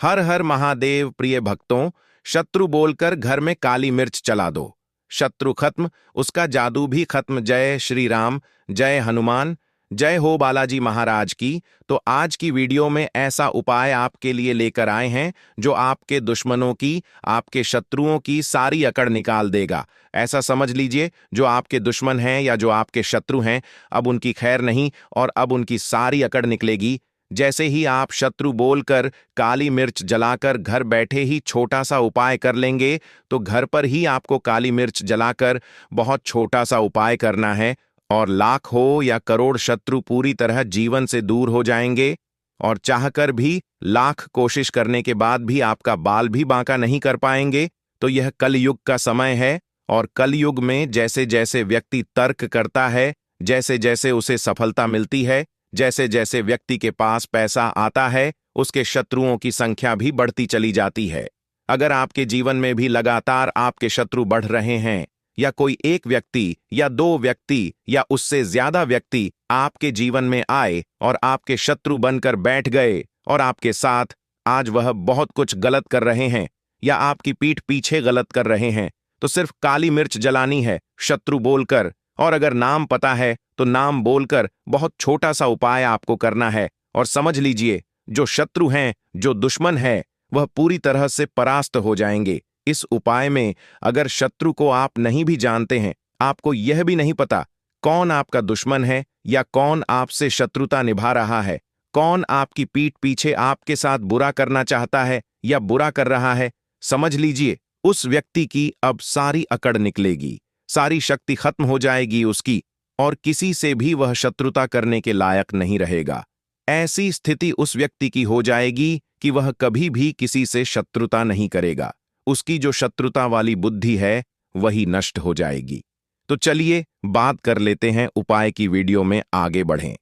हर हर महादेव प्रिय भक्तों, शत्रु बोलकर घर में काली मिर्च चला दो। शत्रु खत्म, उसका जादू भी खत्म। जय श्री राम, जय हनुमान, जय हो बालाजी महाराज की। तो आज की वीडियो में ऐसा उपाय आपके लिए लेकर आए हैं जो आपके दुश्मनों की, आपके शत्रुओं की सारी अकड़ निकाल देगा। ऐसा समझ लीजिए, जो आपके दुश्मन हैं या जो आपके शत्रु हैं, अब उनकी खैर नहीं और अब उनकी सारी अकड़ निकलेगी। जैसे ही आप शत्रु बोलकर काली मिर्च जलाकर घर बैठे ही छोटा सा उपाय कर लेंगे, तो घर पर ही आपको काली मिर्च जलाकर बहुत छोटा सा उपाय करना है और लाख हो या करोड़ शत्रु पूरी तरह जीवन से दूर हो जाएंगे। और चाहकर भी लाख कोशिश करने के बाद भी आपका बाल भी बांका नहीं कर पाएंगे। तो यह कलयुग का समय है और कलयुग में जैसे जैसे व्यक्ति तर्क करता है, जैसे जैसे उसे सफलता मिलती है, जैसे जैसे व्यक्ति के पास पैसा आता है, उसके शत्रुओं की संख्या भी बढ़ती चली जाती है। अगर आपके जीवन में भी लगातार आपके शत्रु बढ़ रहे हैं, या कोई एक व्यक्ति या दो व्यक्ति या उससे ज्यादा व्यक्ति आपके जीवन में आए और आपके शत्रु बनकर बैठ गए और आपके साथ आज वह बहुत कुछ गलत कर रहे हैं या आपकी पीठ पीछे गलत कर रहे हैं, तो सिर्फ काली मिर्च जलानी है शत्रु बोलकर। और अगर नाम पता है तो नाम बोलकर बहुत छोटा सा उपाय आपको करना है। और समझ लीजिए, जो शत्रु हैं, जो दुश्मन है, वह पूरी तरह से परास्त हो जाएंगे। इस उपाय में अगर शत्रु को आप नहीं भी जानते हैं, आपको यह भी नहीं पता कौन आपका दुश्मन है या कौन आपसे शत्रुता निभा रहा है, कौन आपकी पीठ पीछे आपके साथ बुरा करना चाहता है या बुरा कर रहा है, समझ लीजिए उस व्यक्ति की अब सारी अकड़ निकलेगी, सारी शक्ति खत्म हो जाएगी उसकी, और किसी से भी वह शत्रुता करने के लायक नहीं रहेगा। ऐसी स्थिति उस व्यक्ति की हो जाएगी कि वह कभी भी किसी से शत्रुता नहीं करेगा। उसकी जो शत्रुता वाली बुद्धि है वही नष्ट हो जाएगी। तो चलिए बात कर लेते हैं उपाय की। वीडियो में आगे बढ़ें,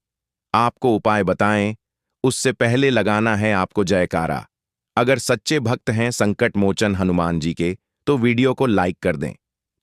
आपको उपाय बताएं उससे पहले लगाना है आपको जयकारा। अगर सच्चे भक्त हैं संकट मोचन हनुमान जी के, तो वीडियो को लाइक कर दें।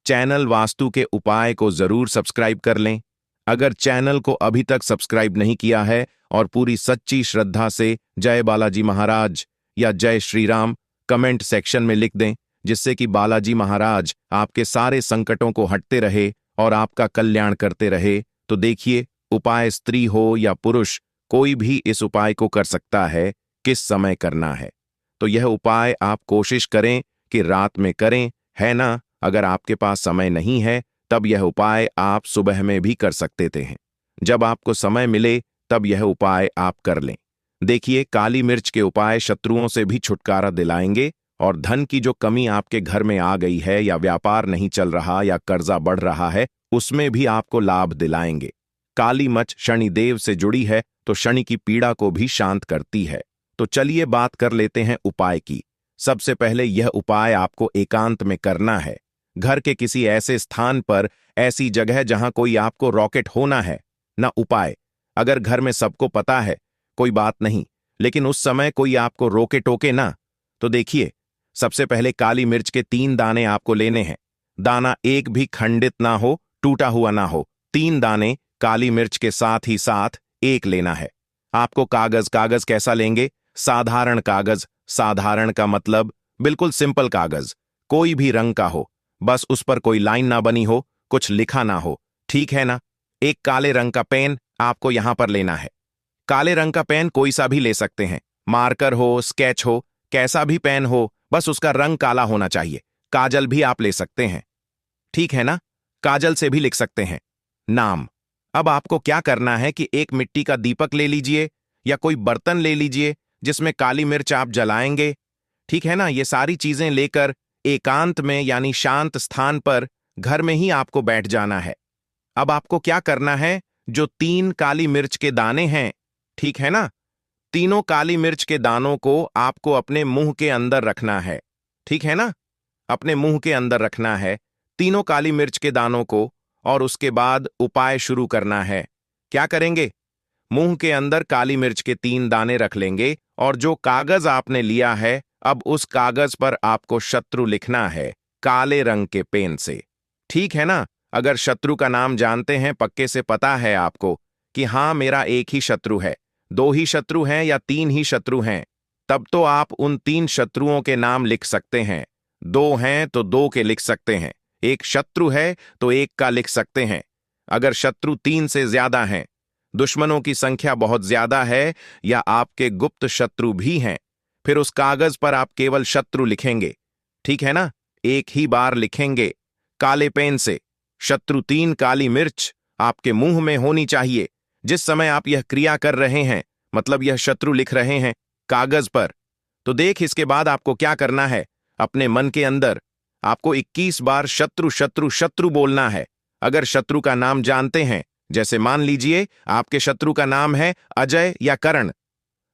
चैनल वास्तु के उपाय को जरूर सब्सक्राइब कर लें। अगर चैनल को अभी तक सब्सक्राइब नहीं किया है और पूरी सच्ची श्रद्धा से जय बालाजी महाराज या जय श्री राम कमेंट सेक्शन में लिख दें, जिससे कि बालाजी महाराज आपके सारे संकटों को हटते रहे और आपका कल्याण करते रहे। तो देखिए, उपाय स्त्री हो या पुरुष, कोई भी इस उपाय को कर सकता है। किस समय करना है, तो यह उपाय आप कोशिश करें कि रात में करें, है ना। अगर आपके पास समय नहीं है तब यह उपाय आप सुबह में भी कर सकते थे। जब आपको समय मिले तब यह उपाय आप कर लें। देखिए, काली मिर्च के उपाय शत्रुओं से भी छुटकारा दिलाएंगे और धन की जो कमी आपके घर में आ गई है या व्यापार नहीं चल रहा या कर्जा बढ़ रहा है, उसमें भी आपको लाभ दिलाएंगे। काली मिर्च शनिदेव से जुड़ी है तो शनि की पीड़ा को भी शांत करती है। तो चलिए बात कर लेते हैं उपाय की। सबसे पहले यह उपाय आपको एकांत में करना है, घर के किसी ऐसे स्थान पर, ऐसी जगह जहां कोई आपको रॉकेट होना है ना। उपाय अगर घर में सबको पता है कोई बात नहीं, लेकिन उस समय कोई आपको रोके टोके ना, तो देखिए, सबसे पहले काली मिर्च के 3 दाने आपको लेने हैं। दाना एक भी खंडित ना हो, टूटा हुआ ना हो। 3 दाने काली मिर्च के साथ ही साथ एक लेना है। आपको कागज कैसा लेंगे? साधारण कागज। साधारण का मतलब बिल्कुल सिंपल कागज, कोई भी रंग का हो, बस उस पर कोई लाइन ना बनी हो, कुछ लिखा ना हो, ठीक है ना। एक काले रंग का पेन आपको यहां पर लेना है। काले रंग का पेन कोई सा भी ले सकते हैं, मार्कर हो, स्केच हो, कैसा भी पेन हो, बस उसका रंग काला होना चाहिए। काजल भी आप ले सकते हैं, ठीक है ना, काजल से भी लिख सकते हैं नाम। अब आपको क्या करना है कि एक मिट्टी का दीपक ले लीजिए या कोई बर्तन ले लीजिए जिसमें काली मिर्च आप जलाएंगे, ठीक है ना। ये सारी चीजें लेकर एकांत में यानी शांत स्थान पर घर में ही आपको बैठ जाना है। अब आपको क्या करना है, जो 3 काली मिर्च के दाने हैं, ठीक है ना, तीनों काली मिर्च के दानों को आपको अपने मुंह के अंदर रखना है, ठीक है ना। अपने मुंह के अंदर रखना है तीनों काली मिर्च के दानों को, और उसके बाद उपाय शुरू करना है। क्या करेंगे? मुंह के अंदर काली मिर्च के 3 दाने रख लेंगे और जो कागज आपने लिया है, अब उस कागज पर आपको शत्रु लिखना है काले रंग के पेन से, ठीक है ना। अगर शत्रु का नाम जानते हैं, पक्के से पता है आपको कि हां मेरा एक ही शत्रु है, 2 ही शत्रु हैं या 3 ही शत्रु हैं, तब तो आप उन 3 शत्रुओं के नाम लिख सकते हैं। 2 हैं तो 2 के लिख सकते हैं, एक शत्रु है तो 1 का लिख सकते हैं। अगर शत्रु 3 से ज्यादा हैं, दुश्मनों की संख्या बहुत ज्यादा है या आपके गुप्त शत्रु भी हैं, फिर उस कागज पर आप केवल शत्रु लिखेंगे, ठीक है ना? एक ही बार लिखेंगे काले पेन से। शत्रु 3 काली मिर्च आपके मुंह में होनी चाहिए जिस समय आप यह क्रिया कर रहे हैं, मतलब यह शत्रु लिख रहे हैं कागज पर। तो देख, इसके बाद आपको क्या करना है, अपने मन के अंदर आपको 21 बार शत्रु शत्रु शत्रु बोलना है। अगर शत्रु का नाम जानते हैं, जैसे मान लीजिए आपके शत्रु का नाम है अजय या करण,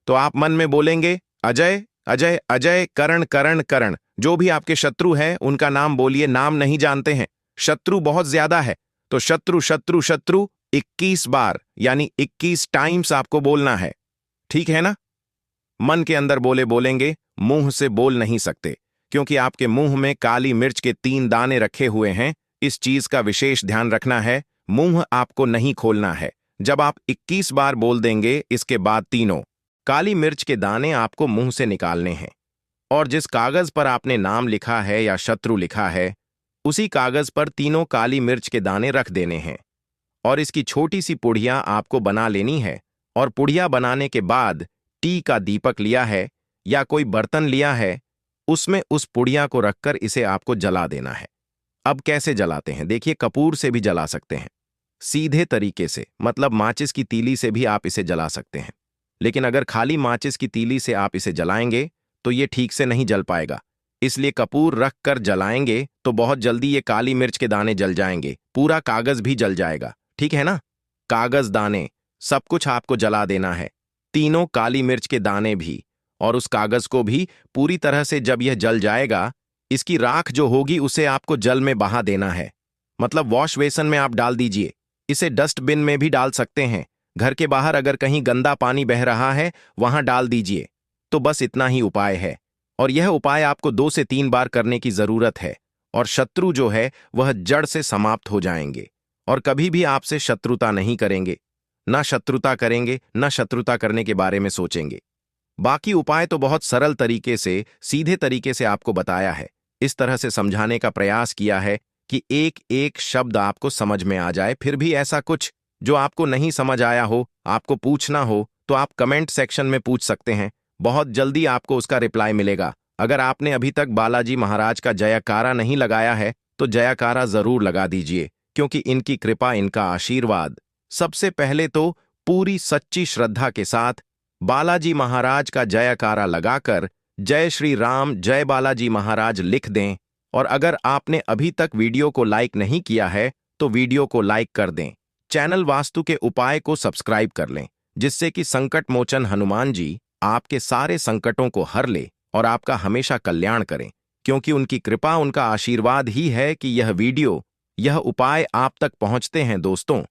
तो आप मन में बोलेंगे अजय अजय अजय, करण करण करण। जो भी आपके शत्रु हैं उनका नाम बोलिए। नाम नहीं जानते हैं, शत्रु बहुत ज्यादा है, तो शत्रु शत्रु शत्रु 21 बार यानी 21 टाइम्स आपको बोलना है, ठीक है ना? मन के अंदर बोलेंगे, मुंह से बोल नहीं सकते, क्योंकि आपके मुंह में काली मिर्च के 3 दाने रखे हुए हैं। इस चीज का विशेष ध्यान रखना है, मुंह आपको नहीं खोलना है। जब आप 21 बार बोल देंगे, इसके बाद तीनों काली मिर्च के दाने आपको मुंह से निकालने हैं, और जिस कागज पर आपने नाम लिखा है या शत्रु लिखा है, उसी कागज पर तीनों काली मिर्च के दाने रख देने हैं। और इसकी छोटी सी पुड़िया आपको बना लेनी है, और पुड़िया बनाने के बाद टी का दीपक लिया है या कोई बर्तन लिया है, उसमें उस पुड़िया को रखकर इसे आपको जला देना है। अब कैसे जलाते हैं देखिए, कपूर से भी जला सकते हैं, सीधे तरीके से, मतलब माचिस की तीली से भी आप इसे जला सकते हैं। लेकिन अगर खाली माचिस की तीली से आप इसे जलाएंगे तो ये ठीक से नहीं जल पाएगा, इसलिए कपूर रख कर जलाएंगे तो बहुत जल्दी ये काली मिर्च के दाने जल जाएंगे, पूरा कागज भी जल जाएगा, ठीक है ना? कागज, दाने, सब कुछ आपको जला देना है, तीनों काली मिर्च के दाने भी, और उस कागज को भी पूरी तरह से। जब यह जल जाएगा, इसकी राख जो होगी उसे आपको जल में बहा देना है, मतलब वॉश बेसन में आप डाल दीजिए। इसे डस्टबिन में भी डाल सकते हैं, घर के बाहर अगर कहीं गंदा पानी बह रहा है वहां डाल दीजिए। तो बस इतना ही उपाय है, और यह उपाय आपको 2 से 3 बार करने की जरूरत है, और शत्रु जो है वह जड़ से समाप्त हो जाएंगे और कभी भी आपसे शत्रुता नहीं करेंगे, ना शत्रुता करेंगे, ना शत्रुता करने के बारे में सोचेंगे। बाकी उपाय तो बहुत सरल तरीके से, सीधे तरीके से आपको बताया है। इस तरह से समझाने का प्रयास किया है कि एक एक शब्द आपको समझ में आ जाए। फिर भी ऐसा कुछ जो आपको नहीं समझ आया हो, आपको पूछना हो, तो आप कमेंट सेक्शन में पूछ सकते हैं, बहुत जल्दी आपको उसका रिप्लाई मिलेगा। अगर आपने अभी तक बालाजी महाराज का जयकारा नहीं लगाया है तो जयकारा जरूर लगा दीजिए, क्योंकि इनकी कृपा, इनका आशीर्वाद। सबसे पहले तो पूरी सच्ची श्रद्धा के साथ बालाजी महाराज का जयकारा लगाकर जय श्री राम, जय बालाजी महाराज लिख दें। और अगर आपने अभी तक वीडियो को लाइक नहीं किया है तो वीडियो को लाइक कर दें। चैनल वास्तु के उपाय को सब्सक्राइब कर लें, जिससे कि संकट मोचन हनुमान जी आपके सारे संकटों को हर ले और आपका हमेशा कल्याण करें, क्योंकि उनकी कृपा, उनका आशीर्वाद ही है कि यह वीडियो, यह उपाय आप तक पहुंचते हैं दोस्तों।